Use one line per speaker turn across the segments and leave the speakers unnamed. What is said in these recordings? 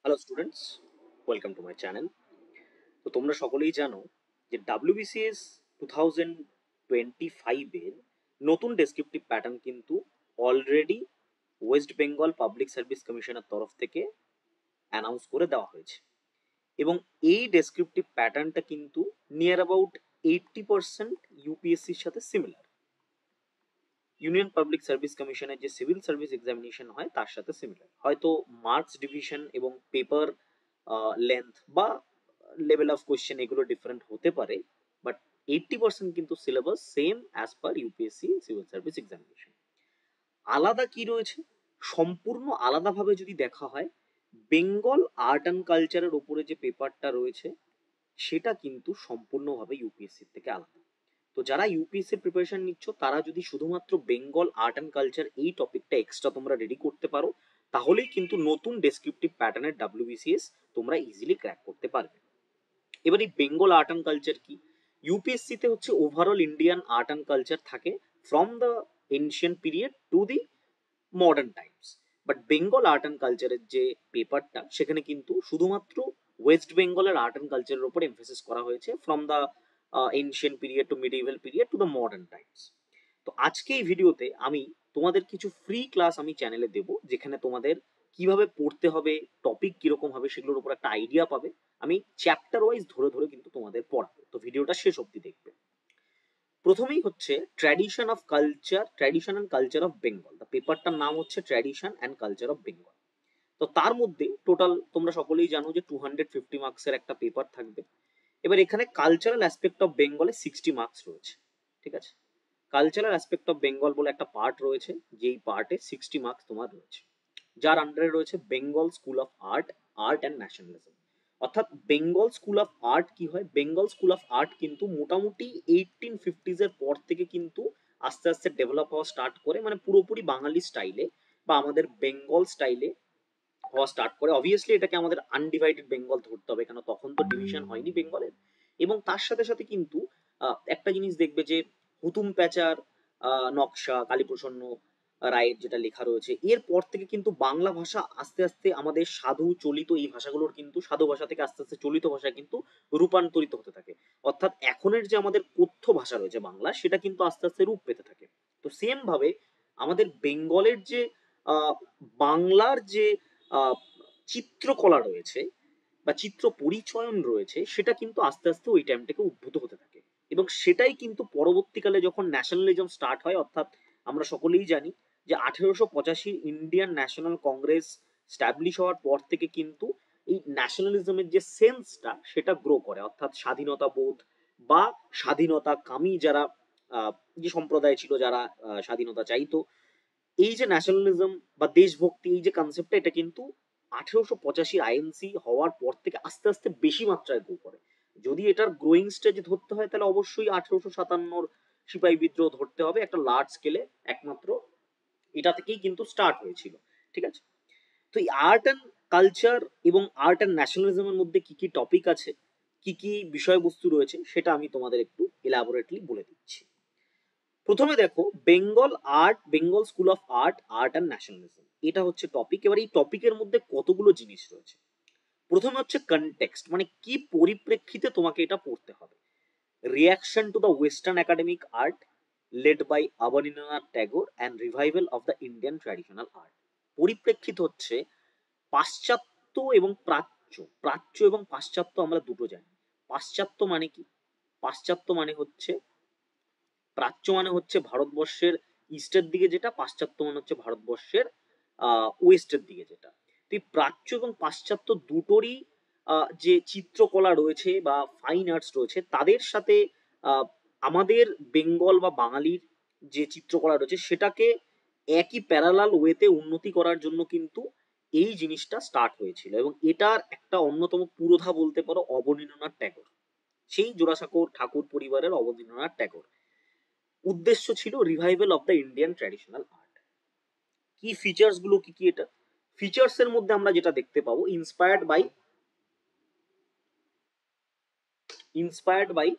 Hello students, welcome to my channel. তো তোমরা সকলেই জানো যে ডাব্লিউবিসিএস 2025-এর নতুন ডেসক্রিপটিভ প্যাটার্ন কিন্তু already West Bengal public service কমিশনের তরফ থেকে অ্যানাউন্স করে দেওয়া হয়েছে। এবং এই ডেসক্রিপটিভ প্যাটার্নটা কিন্তু নিয়ার অ্যাবাউট 80% ইউপিএসসির সাথে সিমিলার। ইউনিয়ন পাবলিক সার্ভিস কমিশনের যে সিভিল সার্ভিস এক্সামিনেশন হয় তার সাথে সিমিলার। হয়তো মার্কস ডিভিশন এবং পেপার লেন্থ বা লেভেল অফ কোয়েশ্চেন এগুলো ডিফারেন্ট হতে পারে, বাট 80% কিন্তু syllabus same as per UPSC civil service examination. আলাদা কি রয়েছে? সম্পূর্ণ আলাদাভাবে যদি দেখা হয়, বেঙ্গল আর্ট অ্যান্ড কালচারের উপরে যে পেপারটা রয়েছে সেটা কিন্তু সম্পূর্ণভাবে ইউপিএসসি থেকে আলাদা। তো যারা ইউপিএসসির প্রিপারেশন নিচ্ছ তারা যদি শুধুমাত্র বেঙ্গল আর্ট অ্যান্ড কালচার এই টপিকটা এক্সট্রা তোমরা রেডি করতে পারো, তাহলেই কিন্তু নতুন ডেসক্রিপটিভ প্যাটার্নের ডাব্লিউবিসিএস তোমরা ইজিলি ক্র্যাক করতে পারবে। এবার এই বেঙ্গল আর্ট অ্যান্ড কালচার কি? ইউপিএসসিতে হচ্ছে overall Indian art and culture থাকে from the ancient period to the modern times. But Bengal art and কালচারের যে পেপারটা সেখানে কিন্তু শুধুমাত্র ওয়েস্ট বেঙ্গলের আর্ট অ্যান্ড কালচারের উপর এমফেসিস করা হয়েছে from the ancient period to medieval period to the modern times. তো আজকে এই ভিডিওতে আমি তোমাদের কিছু ফ্রি ক্লাস আমি চ্যানেলে দেবো, যেখানে তোমাদের কিভাবে পড়তে হবে, টপিক কিরকম হবে সেগুলোর উপর একটা আইডিয়া পাবে। আমি চ্যাপ্টার ওয়াইজ ধরে ধরে কিন্তু তোমাদের পড়াবো, তো ভিডিওটা শেষ অবধি দেখবে। প্রথমেই হচ্ছে tradition and culture of Bengal. The পেপারটার নাম হচ্ছে tradition and culture of Bengal. তো তার মধ্যে টোটাল তোমরা সকলেই জানো যে 250 মার্কসের একটা পেপার থাকবে। এবার এখানে কালচারাল অ্যাসপেক্ট অফ বেঙ্গলে 60 মার্কস রয়েছে। ঠিক আছে, কালচারাল অ্যাসপেক্ট অফ বেঙ্গল বলে একটা পার্ট রয়েছে, যেই পার্টে 60 মার্কস তোমার রয়েছে, যার আন্ডারে রয়েছে Bengal school of art, art and nationalism. অর্থাৎ বেঙ্গল স্কুল অফ আর্ট কি হয়? বেঙ্গল স্কুল অফ আর্ট কিন্তু মোটামুটি 1850s এর পর থেকে কিন্তু আস্তে আস্তে ডেভেলপ হওয়া স্টার্ট করে, মানে পুরোপুরি বাঙালি স্টাইলে বা আমাদের বেঙ্গল স্টাইলে হওয়া স্টার্ট করে। অবভিয়াসলি এটাকে আমাদের আনডিভাইডেড বেঙ্গল ধরতে হবে, কেন তখন তো ডিভিশন হয়নি বেঙ্গলের। এবং তার সাথে সাথে কিন্তু একটা জিনিস দেখবে যে হুতুম প্যাচার নকশা কালীপ্রসন্ন রায়ের যেটা লেখা রয়েছে, এরপর থেকে কিন্তু বাংলা ভাষা আস্তে আস্তে আমাদের সাধু চলিত এই ভাষাগুলোর কিন্তু সাধু ভাষা থেকে আস্তে আস্তে চলিত ভাষায় কিন্তু রূপান্তরিত হতে থাকে। অর্থাৎ এখনের যে আমাদের কথ্য ভাষা রয়েছে বাংলা, সেটা কিন্তু আস্তে আস্তে রূপ পেতে থাকে। তো সেম ভাবে আমাদের বেঙ্গলের যে বাংলার যে চিত্রকলা রয়েছে বা চিত্র পরিচয়ন রয়েছে, সেটা কিন্তু আস্তে আস্তে ওই টাইম থেকে উদ্ভূত হতে থাকে। এবং সেটাই কিন্তু পরবর্তীকালে যখন ন্যাশনালিজম স্টার্ট হয়, অর্থাৎ আমরা সকলেই জানি যে 1885 ইন্ডিয়ান ন্যাশনাল কংগ্রেস স্ট্যাবলিশ হওয়ার পর থেকে কিন্তু এই ন্যাশনালিজমের যে সেন্সটা সেটা গ্রো করে। অর্থাৎ স্বাধীনতা বোধ বা স্বাধীনতা কামী যারা যে সম্প্রদায় ছিল, যারা স্বাধীনতা চাইতো, এই যে ন্যাশনালিজম বা দেশভক্তি এই যে কনসেপ্টটা, এটা কিন্তু 1885 আইএনসি হওয়ার পর থেকে আস্তে আস্তে বেশি মাত্রায় গ্রো করে। যদি এটার গ্রোয়িং স্টেজ ধরতে হয় তাহলে অবশ্যই 1857 সিপাহী বিদ্রোহ ধরতে হবে, একটা লার্জ স্কেলে একমাত্র এটা থেকেই কিন্তু স্টার্ট হয়েছিল। ঠিক আছে, তো এই আর্ট অ্যান্ড কালচার এবং আর্ট অ্যান্ড ন্যাশনালিজমের মধ্যে কি কি টপিক আছে, কি কি বিষয়বস্তু রয়েছে, সেটা আমি তোমাদের একটু এলাবোরেটলি বলে দিচ্ছি। প্রথমে দেখো, Bengal school of art, art and nationalism, এটা হচ্ছে টপিক। এবার এই টপিকের মধ্যে কতগুলো জিনিস রয়েছে। প্রথমে হচ্ছে কনটেক্সট, মানে কি পরিপ্রেক্ষিতে তোমাকে এটা পড়তে হবে। Reaction to the western academic art led by Abanindranath Tagore and revival of the Indian traditional art. পরিপ্রেক্ষিত হচ্ছে পাশ্চাত্য এবং প্রাচ্য। প্রাচ্য এবং পাশ্চাত্য আমরা দুটো জানি। পাশ্চাত্য মানে কি? পাশ্চাত্য মানে হচ্ছে, প্রাচ্য মানে হচ্ছে ভারতবর্ষের ইস্টের দিকে যেটা, পাশ্চাত্য মানে হচ্ছে ভারতবর্ষের ওয়েস্টের দিকে যেটা। তো এই প্রাচ্য এবং পাশ্চাত্য দুটোরই যে চিত্রকলা রয়েছে বা ফাইন আর্টস রয়েছে, তাদের সাথে আহ, আমাদের বেঙ্গল বা বাঙালির যে চিত্রকলা রয়েছে সেটাকে একই প্যারালাল ওয়েতে উন্নতি করার জন্য কিন্তু এই জিনিসটা স্টার্ট হয়েছিল। এবং এটার একটা অন্যতম পুরোধা বলতে পারো অবনীন্দ্রনাথ ট্যাগর, সেই জোড়াসাঁকোর ঠাকুর পরিবারের অবনীন্দ্রনাথ ট্যাগর। উদ্দেশ্য ছিল revival of the Indian traditional art. কি ফিচার্স গুলো কি কি? এটা ফিচার্স এর মধ্যে আমরা যেটা দেখতে পাবো, inspired by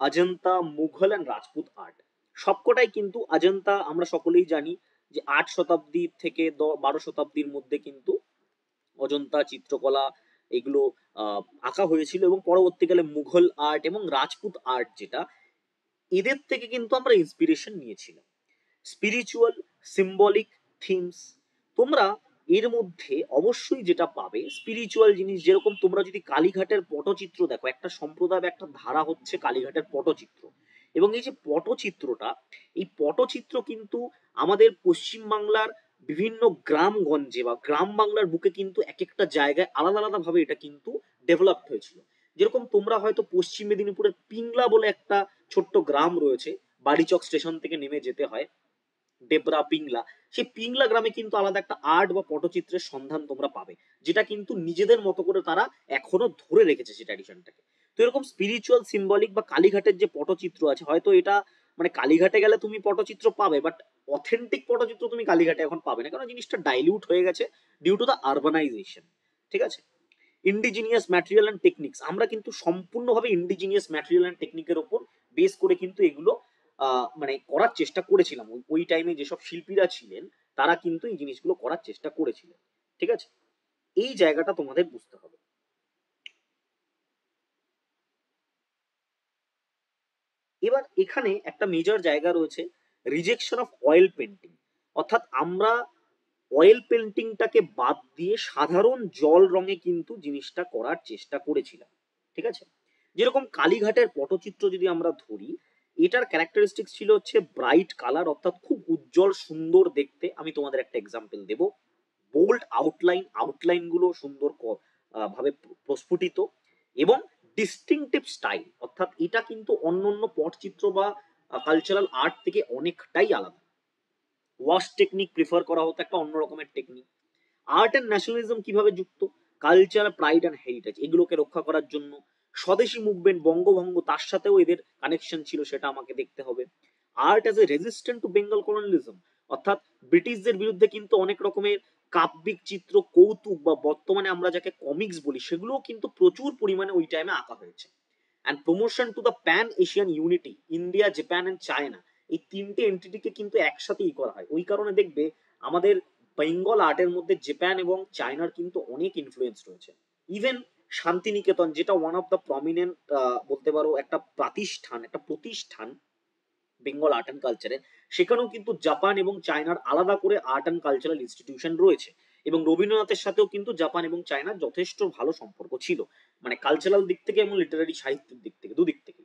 Ajanta, Mughal and Rajput art. সবকটাই কিন্তু অজন্তা, আমরা সকলেই জানি যে 8 শতাব্দী থেকে 12 শতাব্দীর মধ্যে কিন্তু অজন্তা চিত্রকলা এগুলো আঁকা হয়েছিল, এবং পরবর্তীকালে মুঘল আর্ট এবং রাজপুত আর্ট যেটা, এদের থেকে কিন্তু আমরা ইন্সপিরেশন নিয়েছিলাম। স্পিরিচুয়াল সিম্বলিক থিমস, তোমরা এর মধ্যে অবশ্যই যেটা পাবে স্পিরিচুয়াল জিনিস, যেরকম তোমরা যদি কালীঘাটের পটচিত্র দেখো, একটা সম্প্রদায় বা একটা ধারা হচ্ছে কালীঘাটের পটচিত্র, এবং এই যে পটচিত্রটা, এই পটচিত্র কিন্তু আমাদের পশ্চিমবাংলার বিভিন্ন গ্রামগঞ্জে বা গ্রাম বাংলার বুকে কিন্তু এক একটা জায়গায় আলাদা আলাদা ভাবে এটা কিন্তু ডেভেলপ হয়েছিল। যেরকম তোমরা হয়তো পশ্চিম মেদিনীপুরের পিংলা বলে একটা ছোট্ট গ্রাম রয়েছে, বাড়িচক স্টেশন থেকে নেমে যেতে হয়, ডেবরা পিংলা, সেই পিংলা গ্রামে কিন্তু আলাদা একটা আর্ট বা পটচিত্রের সন্ধান তোমরা পাবে, যেটা কিন্তু নিজেদের মতো করে তারা এখনো ধরে রেখেছে সেই ট্র্যাডিশনটাকে। তো এরকম স্পিরিচুয়াল সিম্বলিক বা কালীঘাটের যে পটচিত্র আছে, হয়তো এটা মানে কালীঘাটে গেলে তুমি পটচিত্র পাবে, বাট অথেন্টিক পটচিত্র তুমি কালীঘাটে এখন পাবে না, কারণ জিনিসটা ডাইলিউট হয়ে গেছে ডিউ টু দ্য আরবানাইজেশন। ঠিক আছে। ইন্ডিজিনিয়াস ম্যাটেরিয়াল অ্যান্ড টেকনিক্স, আমরা কিন্তু সম্পূর্ণভাবে ইন্ডিজিনিয়াস ম্যাটেরিয়াল অ্যান্ড টেকনিকের ওপর বেস করে কিন্তু এগুলো মানে করার চেষ্টা করেছিলাম। ওই টাইমে যেসব শিল্পীরা ছিলেন তারা কিন্তু এই জিনিসগুলো করার চেষ্টা করেছিলেন। ঠিক আছে, এই জায়গাটা তোমাদের বুঝতে হবে। এবার এখানে একটা মেজর জায়গা রয়েছে, রিজেকশন অফ অয়েল পেন্টিং, অর্থাৎ আমরা অয়েল পেন্টিংটাকে বাদ দিয়ে সাধারণ জল রঙে কিন্তু জিনিসটা করার চেষ্টা করেছিলাম। ঠিক আছে, যেরকম কালীঘাটের পটচিত্র যদি আমরা ধরি, এটার ক্যারেক্টারিস্টিক্স ছিল হচ্ছে ব্রাইট কালার, অর্থাৎ খুব উজ্জ্বল সুন্দর দেখতে। আমি তোমাদের একটা এক্সাম্পল দেব, বোল্ড আউটলাইন, আউটলাইন গুলো সুন্দর ভাবে প্রস্ফুটিত, এবং ডিস্টিংটিভ স্টাইল, অর্থাৎ এটা কিন্তু অন্যান্য পটচিত্র বা কালচারাল আর্ট থেকে অনেকটাই আলাদা। ওয়াশ টেকনিক প্রিফার করা হতো, একটা অন্য রকমের টেকনিক। আর্ট অ্যান্ড ন্যাশনালিজম কিভাবে যুক্ত, কালচার, প্রাইড অ্যান্ড হেরিটেজ এগুলোকে রক্ষা করার জন্য। স্বদেশী মুভমেন্ট, বঙ্গভঙ্গ, তার সাথেও এদের কানেকশন ছিল, সেটা আমাকে দেখতে হবে। Art as a resistant to Bengal colonialism, অর্থাৎ ব্রিটিশদের বিরুদ্ধে কিন্তু অনেক রকমের কাব্যিক চিত্র, কৌতুক বা বর্তমানে আমরা যাকে কমিক্স বলি, সেগুলোও কিন্তু প্রচুর পরিমাণে ওই টাইমে আঁকা হয়েছে। And promotion to the pan Asian unity, India, Japan and China, এই তিনটে এন্টিটিকে কিন্তু একসাথেই করা হয়। ওই কারণে দেখবে আমাদের বেঙ্গল আর্টের মধ্যে জাপান এবং চায়নার কিন্তু অনেক ইনফ্লুয়েন্স রয়েছে। ইভেন শান্তিনিকেতন, যেটা ওয়ান অফ দ্য প্রমিনেন্ট বলতে পারো একটা প্রাতিষ্ঠান, একটা প্রতিষ্ঠান বেঙ্গল আর্ট অ্যান্ড কালচারের, সেখানেও কিন্তু জাপান এবং চায়নার আলাদা করে আর্ট অ্যান্ড কালচারাল ইনস্টিটিউশন রয়েছে। এবং রবীন্দ্রনাথের সাথেও কিন্তু জাপান এবং চায়নার যথেষ্ট ভালো সম্পর্ক ছিল, মানে কালচারাল দিক থেকে এবং লিটারারি সাহিত্যের দিক থেকে, দুদিক থেকে।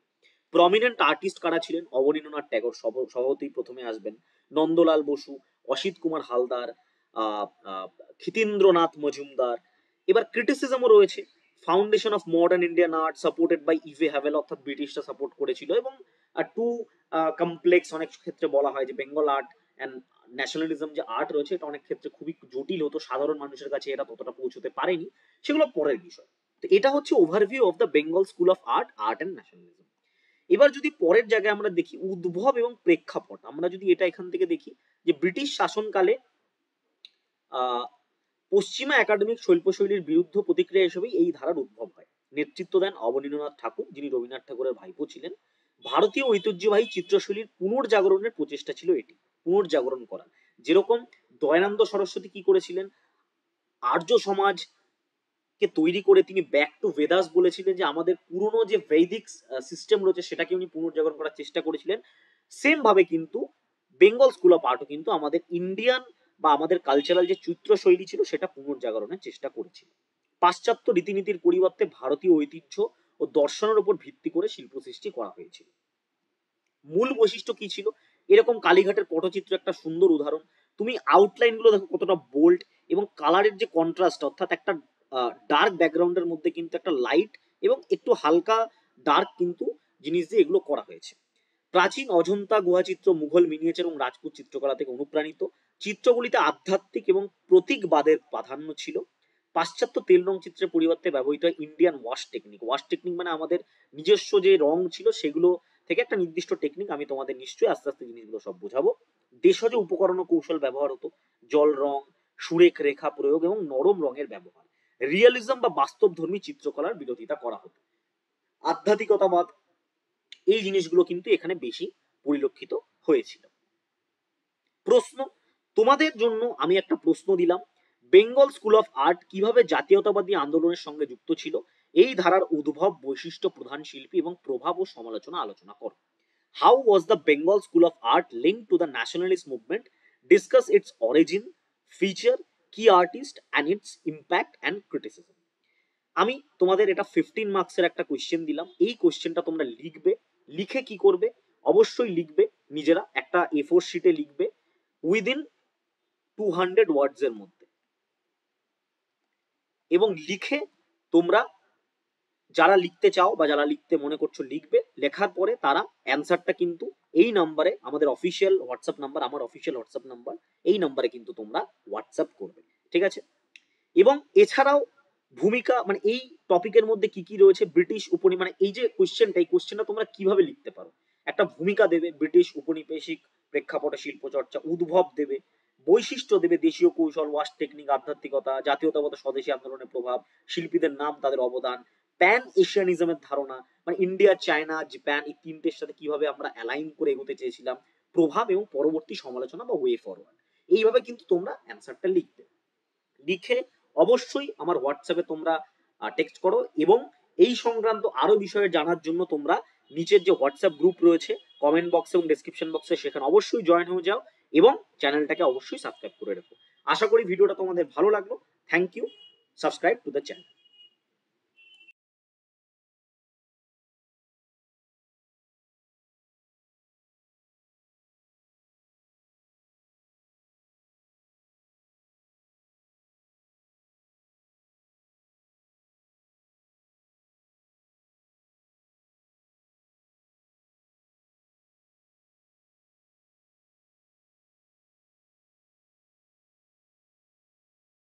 প্রমিনেন্ট আর্টিস্ট কারা ছিলেন, অবনীন্দ্রনাথ ট্যাগর সভাপতি প্রথমে আসবেন, নন্দলাল বসু, অসিত কুমার হালদার, ক্ষিতীন্দ্রনাথ মজুমদার। এবার ক্রিটিসিজমও রয়েছে, foundation of modern Indian art supported by E B Havell, অর্থাৎ ব্রিটিশরা সাপোর্ট করেছিল, এবং টু কমপ্লেক্স, অনেক ক্ষেত্রে বলা হয় যে বেঙ্গল আর্ট অ্যান্ড ন্যাশনালিজম যে আর্ট রয়েছে এটা অনেক ক্ষেত্রে খুবই জটিল হতো, সাধারণ মানুষের কাছে এটা ততটা পৌঁছতে পারেনি, সেগুলো পরের বিষয়। তো এটা হচ্ছে overview of the Bengal school of art, art and nationalism. এবার যদি পরের জায়গায় আমরা দেখি উদ্ভব এবং প্রেক্ষাপট, আমরা যদি এটা এখান থেকে দেখি যে ব্রিটিশ শাসনকালে পশ্চিমা একাডেমিক শিল্পশৈলীর বিরুদ্ধে প্রতিক্রিয়া হিসেবেই এই ধারার উদ্ভব হয়। নেতৃত্ব দেন অবনীন্দ্রনাথ ঠাকুর, যিনি রবীন্দ্রনাথ ঠাকুরের ভাইপো ছিলেন। ভারতীয় ঐতিহ্যবাহী চিত্রশৈলীর পুনর্জাগরণের প্রচেষ্টা ছিল এটি, পুনর্জাগরণ করা। যেরকম দয়ানন্দ সরস্বতী কি করেছিলেন, আর্য সমাজ কে তৈরি করে তিনি ব্যাক টু বেদাস বলেছিলেন, যে আমাদের পুরনো যে বৈদিক সিস্টেম রয়েছে সেটাকে উনি পুনর্জাগরণ করার চেষ্টা করেছিলেন। সেম ভাবে কিন্তু বেঙ্গল স্কুল অফ আর্টও কিন্তু আমাদের ইন্ডিয়ান বা আমাদের কালচারাল যে চিত্রশৈলী ছিল সেটা পুনর্জাগরণের চেষ্টা করেছিল। পাশ্চাত্য রীতিনীতির পরিবর্তে ভারতীয় ঐতিহ্য ও দর্শনের উপর ভিত্তি করে শিল্প সৃষ্টি করা হয়েছিল। মূল বৈশিষ্ট্য কি ছিল, এরকম কালীঘাটের পটচিত্র একটা সুন্দর উদাহরণ। তুমি আউটলাইন গুলো দেখো কতটা বোল্ড, এবং কালারের যে কন্ট্রাস্ট, অর্থাৎ একটা ডার্ক ব্যাকগ্রাউন্ডের মধ্যে কিন্তু একটা লাইট এবং একটু হালকা ডার্ক কিন্তু জিনিস দিয়ে এগুলো করা হয়েছে। প্রাচীন অজন্তা গুহাচিত্র, মুঘল মিনিয়েচার এবং রাজপুত চিত্রকলা থেকে অনুপ্রাণিত। চিত্রগুলিতে আধ্যাত্মিক এবং প্রতীকবাদের প্রাধান্য ছিল। পাশ্চাত্য তেল রং চিত্রের পরিবর্তে ব্যবহৃত হয় Indian wash technique. Wash technique মানে আমাদের নিজস্ব যে রং ছিল সেগুলো থেকে একটা নির্দিষ্ট টেকনিক, আমি তোমাদের নিশ্চয়ই আস্তে আস্তে জিনিসগুলো সব বোঝাবো। দেশজ উপকরণ ও কৌশল ব্যবহার হতো, জল রং, সুরেখ রেখা প্রয়োগ এবং নরম রঙের ব্যবহার। রিয়েলিজম বা বাস্তবধর্মী চিত্রকলার বিরোধিতা করা হতো। আধ্যাত্মিকতাবাদ, এই জিনিসগুলো কিন্তু এখানে বেশি পরিলক্ষিত হয়েছিল। প্রশ্ন, তোমাদের জন্য আমি একটা প্রশ্ন দিলাম, বেঙ্গল স্কুল অফ আর্ট কিভাবে জাতীয়তাবাদী আন্দোলনের সঙ্গে যুক্ত ছিল, এই ধারার উদ্ভব, বৈশিষ্ট্য, প্রধান শিল্পী এবং প্রভাব ও সমালোচনা আলোচনা করো। How was the Bengal school of art link to the nationalist movement, discuss its origin, feature, key artist and its impact and criticism. আমি তোমাদের এটা 15 মার্কসের একটা কোয়েশ্চেন দিলাম, এই কোয়েশ্চেনটা তোমরা লিখবে। লিখে কি করবে, অবশ্যই লিখবে নিজেরা একটা A4 শিটে লিখবে উইদিন 200 ওয়ার্ডস এর মধ্যে, এবং লিখে তোমরা যারা লিখতে চাও বা যারা লিখতে মনে করছো লিখবে, লেখার পরে তারা অ্যান্সারটা কিন্তু এই নাম্বারে, আমাদের অফিসিয়াল হোয়াটসঅ্যাপ নাম্বার, আমার অফিসিয়াল হোয়াটসঅ্যাপ নাম্বার, এই নাম্বারে কিন্তু তোমরা হোয়াটসঅ্যাপ করবে, ঠিক আছে? এবং এছাড়াও ভূমিকা, মানে এই টপিকের মধ্যে কি কি রয়েছে, ব্রিটিশ উপনি, মানে এই যে কোশ্চেনটা, এই কোশ্চেনটা তোমরা কিভাবে লিখতে পারো, একটা ভূমিকা দেবে, ব্রিটিশ উপনিবেশিক প্রেক্ষাপটে শিল্প চর্চা, উদ্ভব দেবে, বৈশিষ্ট্য দেবে, দেশীয় কৌশল, ওয়াশ টেকনিক, আধ্যাত্মিকতা, জাতীয়তাবাদ, স্বদেশী আন্দোলনের প্রভাব, শিল্পীদের নাম, তাদের অবদান, প্যান এশিয়ানিজমের ধারণা, মানে ইন্ডিয়া, চায়না, জাপান, এই তিনটের সাথে কিভাবে আমরা অ্যালাইন করে এগোতে চেয়েছিলাম, প্রভাব এবং পরবর্তী সমালোচনা বা ওয়ে ফরওয়ার্ড। এইভাবে কিন্তু তোমরা অ্যান্সারটা লিখবে। লিখে অবশ্যই আমার হোয়াটসঅ্যাপে তোমরা টেক্সট করো, এবং এই সংক্রান্ত আরো বিষয়ে জানার জন্য তোমরা নিচের যে হোয়াটসঅ্যাপ গ্রুপ রয়েছে কমেন্ট বক্স এবং ডেসক্রিপশন বক্সে, সেখানে অবশ্যই জয়েন হয়ে যাও এবং চ্যানেলটাকে অবশ্যই সাবস্ক্রাইব করে রাখো। আশা করি ভিডিওটা তোমাদের ভালো লাগলো। Thank you, subscribe to the channel.